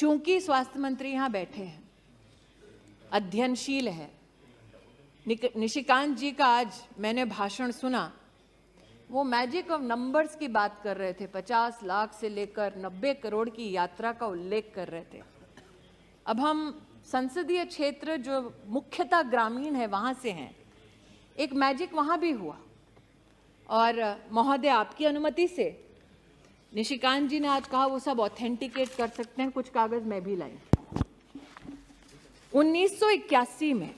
चूंकि स्वास्थ्य मंत्री यहाँ बैठे हैं, अध्ययनशील है, निशिकांत जी का आज मैंने भाषण सुना, वो मैजिक ऑफ नंबर्स की बात कर रहे थे। 50 लाख से लेकर 90 करोड़ की यात्रा का उल्लेख कर रहे थे। अब हम संसदीय क्षेत्र जो मुख्यतः ग्रामीण है वहाँ से हैं, एक मैजिक वहाँ भी हुआ। और महोदय, आपकी अनुमति से निशिकांत जी ने आज कहा वो सब ऑथेंटिकेट कर सकते हैं, कुछ कागज मैं भी लाई। 1981 में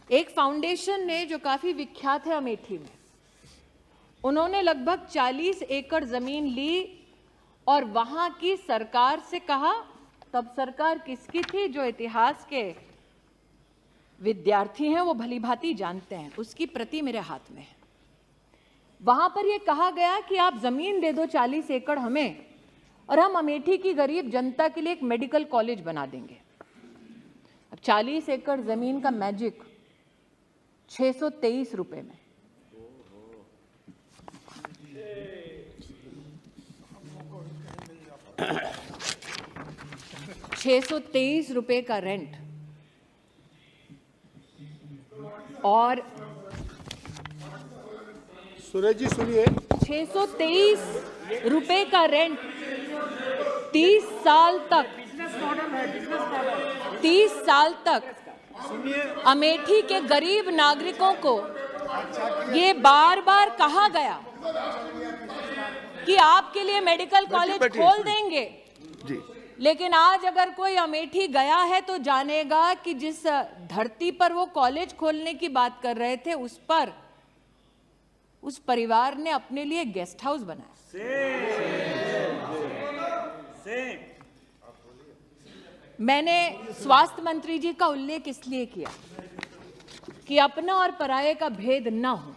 एक फाउंडेशन ने, जो काफी विख्यात है अमेठी में, उन्होंने लगभग 40 एकड़ जमीन ली और वहां की सरकार से कहा, तब सरकार किसकी थी, जो इतिहास के विद्यार्थी हैं वो भलीभांति जानते हैं, उसकी प्रति मेरे हाथ में है। वहां पर यह कहा गया कि आप जमीन दे दो 40 एकड़ हमें और हम अमेठी की गरीब जनता के लिए एक मेडिकल कॉलेज बना देंगे। अब 40 एकड़ जमीन का मैजिक 623 रुपए में। ₹623 का रेंट और सुरेश जी सुनिए, 623 रुपए का रेंट 30 साल तक, 30 साल तक अमेठी के गरीब नागरिकों को ये बार बार कहा गया कि आपके लिए मेडिकल कॉलेज खोल देंगे। लेकिन आज अगर कोई अमेठी गया है तो जानेगा कि जिस धरती पर वो कॉलेज खोलने की बात कर रहे थे, उस पर उस परिवार ने अपने लिए गेस्ट हाउस बनाया। मैंने स्वास्थ्य मंत्री जी का उल्लेख इसलिए किया कि अपना और पराये का भेद न हो।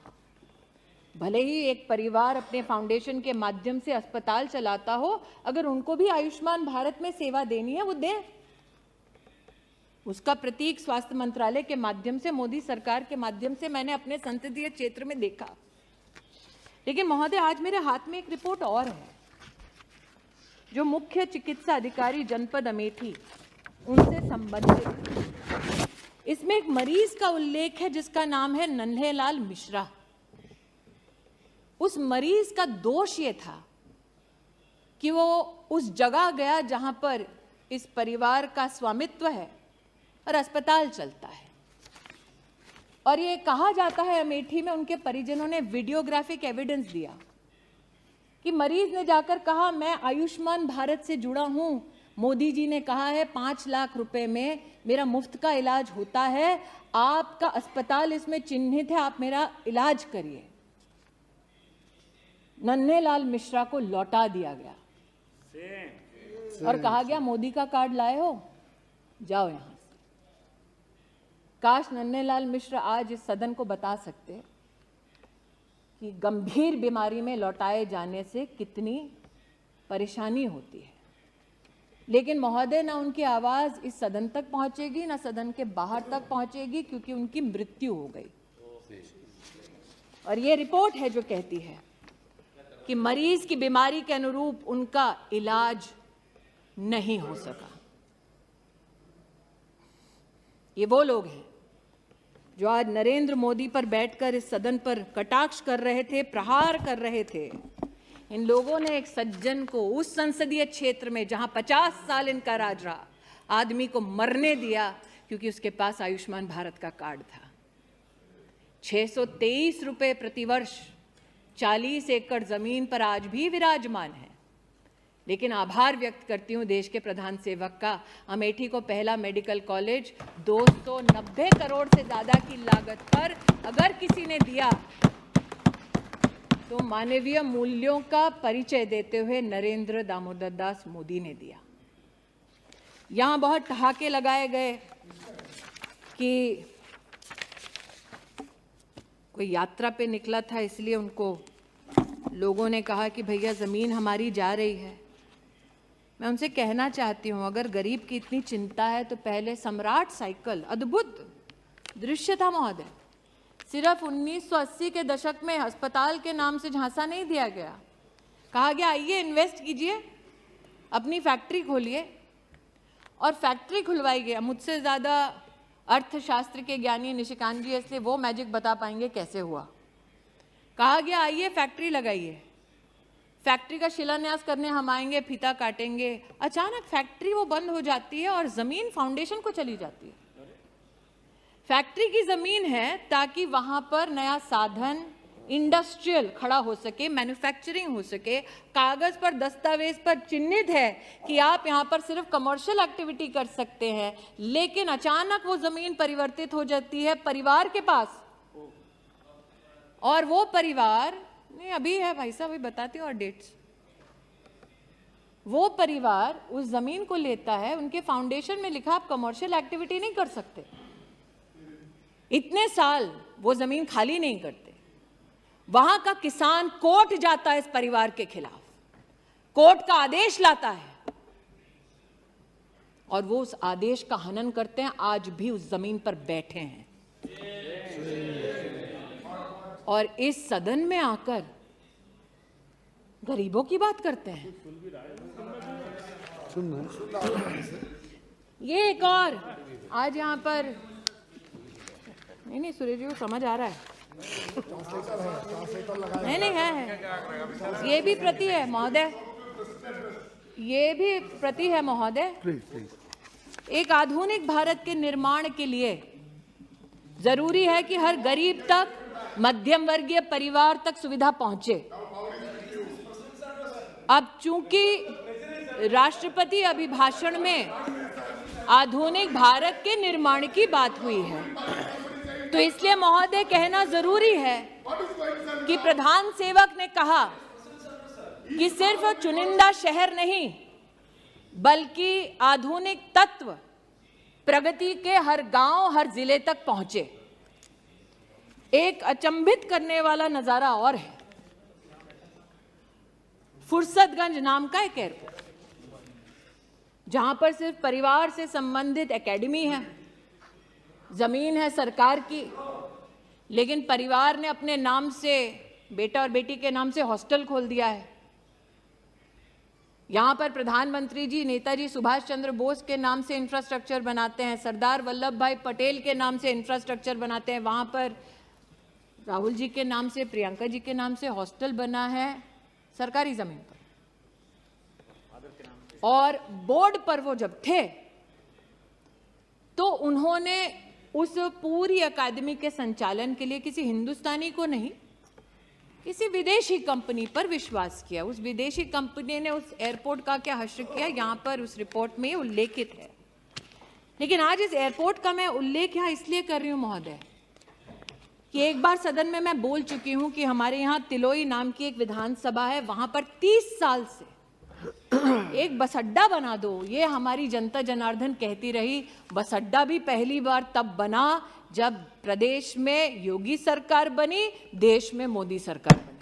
भले ही एक परिवार अपने फाउंडेशन के माध्यम से अस्पताल चलाता हो, अगर उनको भी आयुष्मान भारत में सेवा देनी है वो दें। उसका प्रतीक स्वास्थ्य मंत्रालय के माध्यम से, मोदी सरकार के माध्यम से मैंने अपने संसदीय क्षेत्र में देखा। लेकिन महोदय, आज मेरे हाथ में एक रिपोर्ट और है जो मुख्य चिकित्सा अधिकारी जनपद अमेठी, उनसे संबंधित। इसमें एक मरीज का उल्लेख है जिसका नाम है नन्हेलाल मिश्रा। उस मरीज का दोष ये था कि वो उस जगह गया जहां पर इस परिवार का स्वामित्व है और अस्पताल चलता है, और ये कहा जाता है अमेठी में उनके परिजनों ने वीडियोग्राफिक एविडेंस दिया कि मरीज ने जाकर कहा, मैं आयुष्मान भारत से जुड़ा हूं, मोदी जी ने कहा है 5 लाख रुपए में मेरा मुफ्त का इलाज होता है, आपका अस्पताल इसमें चिन्हित है, आप मेरा इलाज करिए। नन्हेलाल मिश्रा को लौटा दिया गया और कहा गया, मोदी का कार्ड लाए हो, जाओ यहां से। काश नन्हेलाल मिश्रा आज इस सदन को बता सकते कि गंभीर बीमारी में लौटाए जाने से कितनी परेशानी होती है। लेकिन महोदय, ना उनकी आवाज इस सदन तक पहुंचेगी, ना सदन के बाहर तक पहुंचेगी, क्योंकि उनकी मृत्यु हो गई। और ये रिपोर्ट है जो कहती है कि मरीज की बीमारी के अनुरूप उनका इलाज नहीं हो सका। ये वो लोग हैं जो आज नरेंद्र मोदी पर बैठकर इस सदन पर कटाक्ष कर रहे थे, प्रहार कर रहे थे। इन लोगों ने एक सज्जन को उस संसदीय क्षेत्र में जहां 50 साल इनका राज रहा, आदमी को मरने दिया क्योंकि उसके पास आयुष्मान भारत का कार्ड था। 623 रुपए प्रतिवर्ष 40 एकड़ जमीन पर आज भी विराजमान है। लेकिन आभार व्यक्त करती हूं देश के प्रधान सेवक का, अमेठी को पहला मेडिकल कॉलेज 290 करोड़ से ज्यादा की लागत पर अगर किसी ने दिया तो मानवीय मूल्यों का परिचय देते हुए नरेंद्र दामोदर दास मोदी ने दिया। यहां बहुत ठहाके लगाए गए कि कोई यात्रा पे निकला था इसलिए उनको लोगों ने कहा कि भैया जमीन हमारी जा रही है। मैं उनसे कहना चाहती हूं, अगर गरीब की इतनी चिंता है तो पहले सम्राट साइकिल, अद्भुत दृश्य था महोदय, सिर्फ 1980 के दशक में अस्पताल के नाम से झांसा नहीं दिया गया, कहा गया आइए इन्वेस्ट कीजिए अपनी फैक्ट्री खोलिए और फैक्ट्री खुलवाई गया। मुझसे ज़्यादा अर्थशास्त्र के ज्ञानी निशिकांत जी, इसलिए वो मैजिक बता पाएंगे कैसे हुआ। कहा गया आइए फैक्ट्री लगाइए, फैक्ट्री का शिलान्यास करने हम आएंगे, फीता काटेंगे। अचानक फैक्ट्री वो बंद हो जाती है और जमीन फाउंडेशन को चली जाती है। फैक्ट्री की जमीन है ताकि वहां पर नया साधन इंडस्ट्रियल खड़ा हो सके, मैन्युफैक्चरिंग हो सके। कागज पर, दस्तावेज पर चिन्हित है कि आप यहां पर सिर्फ कमर्शियल एक्टिविटी कर सकते हैं, लेकिन अचानक वो जमीन परिवर्तित हो जाती है परिवार के पास, और वो परिवार नहीं अभी है भाई साहब, अभी बताती हूँ और डेट्स। वो परिवार उस जमीन को लेता है, उनके फाउंडेशन में लिखा आप कमर्शियल एक्टिविटी नहीं कर सकते। इतने साल वो जमीन खाली नहीं करते। वहां का किसान कोर्ट जाता है इस परिवार के खिलाफ, कोर्ट का आदेश लाता है और वो उस आदेश का हनन करते हैं। आज भी उस जमीन पर बैठे हैं और इस सदन में आकर गरीबों की बात करते हैं। ये एक और आज यहां पर नहीं सुरेश जी को समझ आ रहा है। नहीं है। ये भी प्रति है महोदय, ये भी प्रति है महोदय। एक आधुनिक भारत के निर्माण के लिए जरूरी है कि हर गरीब तक, मध्यम वर्गीय परिवार तक सुविधा पहुंचे। अब चूंकि राष्ट्रपति अभिभाषण में आधुनिक भारत के निर्माण की बात हुई है, तो इसलिए महोदय कहना जरूरी है कि प्रधान सेवक ने कहा कि सिर्फ चुनिंदा शहर नहीं बल्कि आधुनिक तत्व प्रगति के हर गांव, हर जिले तक पहुंचे। एक अचंभित करने वाला नजारा और है। फुर्सतगंज नाम का एक एयरपोर्ट, जहां पर सिर्फ परिवार से संबंधित एकेडमी है, जमीन है सरकार की, लेकिन परिवार ने अपने नाम से, बेटा और बेटी के नाम से हॉस्टल खोल दिया है। यहां पर प्रधानमंत्री जी नेताजी सुभाष चंद्र बोस के नाम से इंफ्रास्ट्रक्चर बनाते हैं, सरदार वल्लभ भाई पटेल के नाम से इंफ्रास्ट्रक्चर बनाते हैं। वहां पर राहुल जी के नाम से, प्रियंका जी के नाम से हॉस्टल बना है सरकारी जमीन पर। और बोर्ड पर वो जब थे तो उन्होंने उस पूरी अकादमी के संचालन के लिए किसी हिंदुस्तानी को नहीं, किसी विदेशी कंपनी पर विश्वास किया। उस विदेशी कंपनी ने उस एयरपोर्ट का क्या हश्र किया, यहां पर उस रिपोर्ट में उल्लेखित है। लेकिन आज इस एयरपोर्ट का मैं उल्लेख यहां इसलिए कर रही हूं महोदय कि एक बार सदन में मैं बोल चुकी हूं कि हमारे यहां तिलोई नाम की एक विधानसभा है, वहां पर 30 साल से एक बस अड्डा बना दो, ये हमारी जनता जनार्दन कहती रही। बस अड्डा भी पहली बार तब बना जब प्रदेश में योगी सरकार बनी, देश में मोदी सरकार बनी।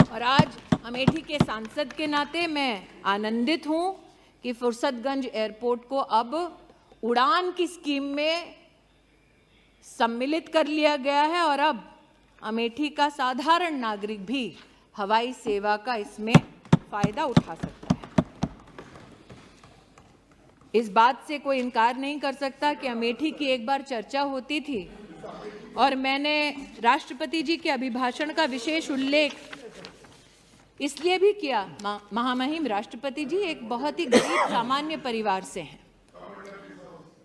और आज अमेठी के सांसद के नाते मैं आनंदित हूं कि फुर्सतगंज एयरपोर्ट को अब उड़ान की स्कीम में सम्मिलित कर लिया गया है और अब अमेठी का साधारण नागरिक भी हवाई सेवा का इसमें फायदा उठा सकता है। इस बात से कोई इनकार नहीं कर सकता कि अमेठी की एक बार चर्चा होती थी और मैंने राष्ट्रपति जी के अभिभाषण का विशेष उल्लेख इसलिए भी किया। महामहिम राष्ट्रपति जी एक बहुत ही गरीब सामान्य परिवार से हैं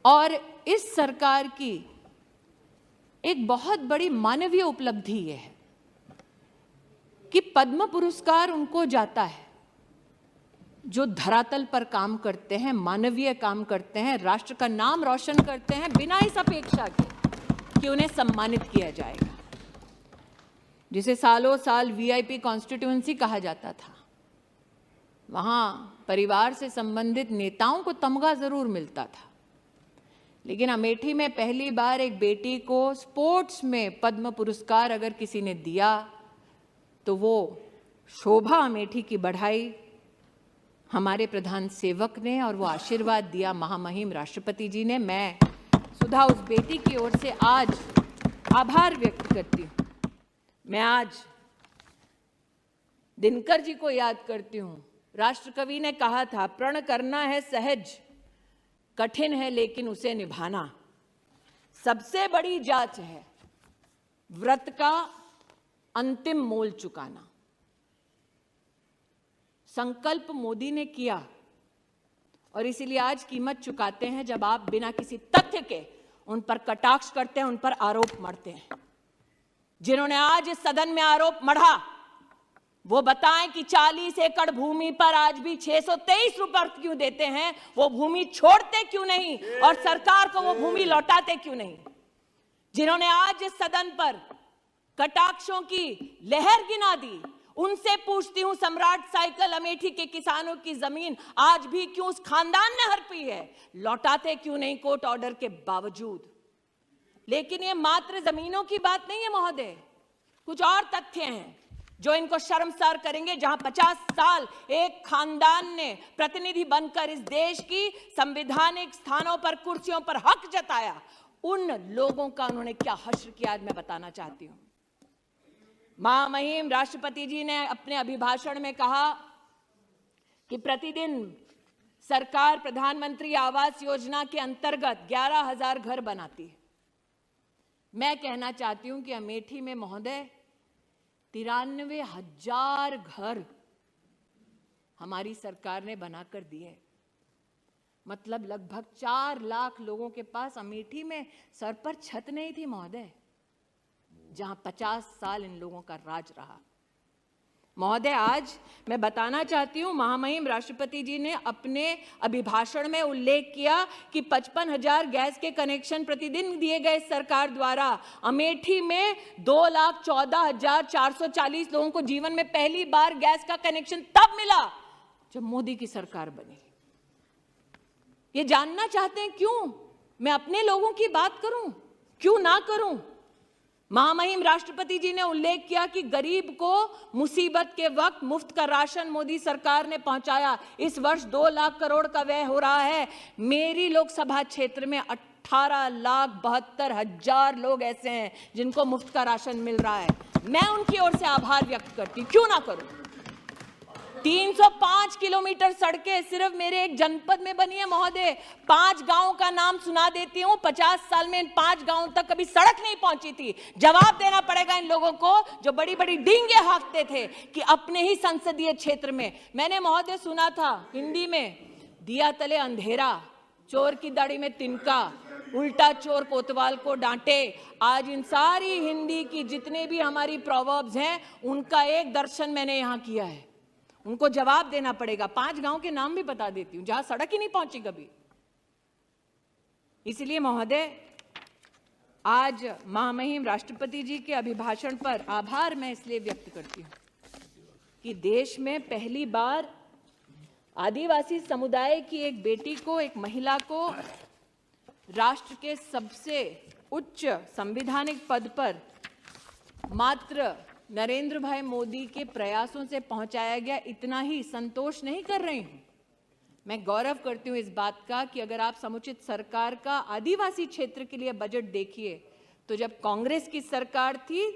और इस सरकार की एक बहुत बड़ी मानवीय उपलब्धि यह है कि पद्म पुरस्कार उनको जाता है जो धरातल पर काम करते हैं, मानवीय काम करते हैं, राष्ट्र का नाम रोशन करते हैं, बिना इस अपेक्षा के कि उन्हें सम्मानित किया जाएगा। जिसे सालों साल वीआईपी कॉन्स्टिट्यूएंसी कहा जाता था, वहां परिवार से संबंधित नेताओं को तमगा जरूर मिलता था, लेकिन अमेठी में पहली बार एक बेटी को स्पोर्ट्स में पद्म पुरस्कार अगर किसी ने दिया तो वो शोभा अमेठी की बढ़ाई हमारे प्रधान सेवक ने और वो आशीर्वाद दिया महामहिम राष्ट्रपति जी ने। मैं सुधा उस बेटी की ओर से आज आभार व्यक्त करती हूँ। मैं आज दिनकर जी को याद करती हूँ राष्ट्रकवि ने कहा था, प्रण करना है सहज, कठिन है लेकिन उसे निभाना। सबसे बड़ी जांच है व्रत का अंतिम मोल चुकाना। संकल्प मोदी ने किया और इसीलिए आज कीमत चुकाते हैं जब आप बिना किसी तथ्य के उन पर कटाक्ष करते हैं, उन पर आरोप मढ़ते हैं। जिन्होंने आज इस सदन में आरोप मढ़ा वो बताएं कि 40 एकड़ भूमि पर आज भी 623 रुपए क्यों देते हैं, वो भूमि छोड़ते क्यों नहीं और सरकार को वो भूमि लौटाते क्यों नहीं। जिन्होंने आज इस सदन पर कटाक्षों की लहर गिना दी, उनसे पूछती हूं, सम्राट साइकिल अमेठी के किसानों की जमीन आज भी क्यों उस खानदान ने हड़पी है, लौटाते क्यों नहीं कोर्ट ऑर्डर के बावजूद। लेकिन ये मात्र जमीनों की बात नहीं है महोदय, कुछ और तथ्य हैं जो इनको शर्मसार करेंगे। जहां 50 साल एक खानदान ने प्रतिनिधि बनकर इस देश की संवैधानिक स्थानों पर, कुर्सियों पर हक जताया, उन लोगों का उन्होंने क्या हश्र किया आज मैं बताना चाहती हूं। महामहिम राष्ट्रपति जी ने अपने अभिभाषण में कहा कि प्रतिदिन सरकार प्रधानमंत्री आवास योजना के अंतर्गत 11,000 घर बनाती है। मैं कहना चाहती हूं कि अमेठी में महोदय 93,000 घर हमारी सरकार ने बनाकर दिए। मतलब लगभग 4 लाख लोगों के पास अमेठी में सर पर छत नहीं थी महोदय, जहां 50 साल इन लोगों का राज रहा। महोदय, आज मैं बताना चाहती हूं, महामहिम राष्ट्रपति जी ने अपने अभिभाषण में उल्लेख किया कि 55,000 गैस के कनेक्शन प्रतिदिन दिए गए सरकार द्वारा। अमेठी में 2,14,440 लोगों को जीवन में पहली बार गैस का कनेक्शन तब मिला जब मोदी की सरकार बनी। ये जानना चाहते हैं क्यों मैं अपने लोगों की बात करूं, क्यों ना करूं। महामहिम राष्ट्रपति जी ने उल्लेख किया कि गरीब को मुसीबत के वक्त मुफ्त का राशन मोदी सरकार ने पहुंचाया। इस वर्ष 2 लाख करोड़ का व्यय हो रहा है। मेरी लोकसभा क्षेत्र में 18,72,000 लोग ऐसे हैं जिनको मुफ्त का राशन मिल रहा है। मैं उनकी ओर से आभार व्यक्त करती, क्यों ना करूं। 305 किलोमीटर सड़कें सिर्फ मेरे एक जनपद में बनी है महोदय। 5 गांवों का नाम सुना देती हूं। 50 साल में इन 5 गांवों तक कभी सड़क नहीं पहुंची थी। जवाब देना पड़ेगा इन लोगों को जो बड़ी बड़ी डींगे हाँकते थे कि अपने ही संसदीय क्षेत्र में। मैंने महोदय सुना था हिंदी में, दिया तले अंधेरा, चोर की दाढ़ी में तिनका, उल्टा चोर कोतवाल को डांटे। आज इन सारी हिंदी की जितने भी हमारी प्रोवर्ब्स हैं उनका एक दर्शन मैंने यहां किया है। उनको जवाब देना पड़ेगा। 5 गांव के नाम भी बता देती हूं जहां सड़क ही नहीं पहुंची कभी। इसलिए महोदय, आज महामहिम राष्ट्रपति जी के अभिभाषण पर आभार मैं इसलिए व्यक्त करती हूं कि देश में पहली बार आदिवासी समुदाय की एक बेटी को, एक महिला को राष्ट्र के सबसे उच्च संवैधानिक पद पर मात्र नरेंद्र भाई मोदी के प्रयासों से पहुंचाया गया। इतना ही संतोष नहीं कर रही हूं, मैं गौरव करती हूं इस बात का कि अगर आप समुचित सरकार का आदिवासी क्षेत्र के लिए बजट देखिए तो जब कांग्रेस की सरकार थी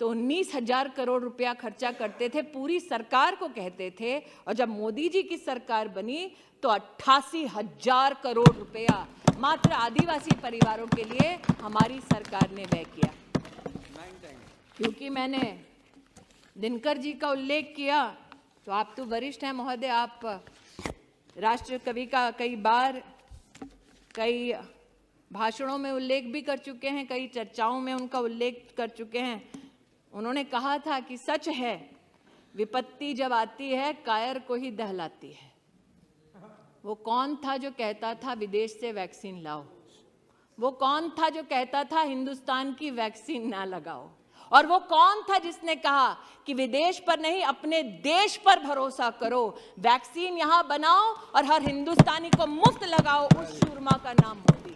तो 19,000 करोड़ रुपया खर्चा करते थे, पूरी सरकार को कहते थे, और जब मोदी जी की सरकार बनी तो 88,000 करोड़ रुपया मात्र आदिवासी परिवारों के लिए हमारी सरकार ने व्यय किया। क्योंकि मैंने दिनकर जी का उल्लेख किया तो आप तो वरिष्ठ हैं महोदय, आप राष्ट्र कवि का कई बार कई भाषणों में उल्लेख भी कर चुके हैं, कई चर्चाओं में उनका उल्लेख कर चुके हैं। उन्होंने कहा था कि सच है विपत्ति जब आती है कायर को ही दहलाती है। वो कौन था जो कहता था विदेश से वैक्सीन लाओ? वो कौन था जो कहता था हिंदुस्तान की वैक्सीन ना लगाओ? और वो कौन था जिसने कहा कि विदेश पर नहीं अपने देश पर भरोसा करो, वैक्सीन यहां बनाओ और हर हिंदुस्तानी को मुफ्त लगाओ? उस शूरमा का नाम मोदी है।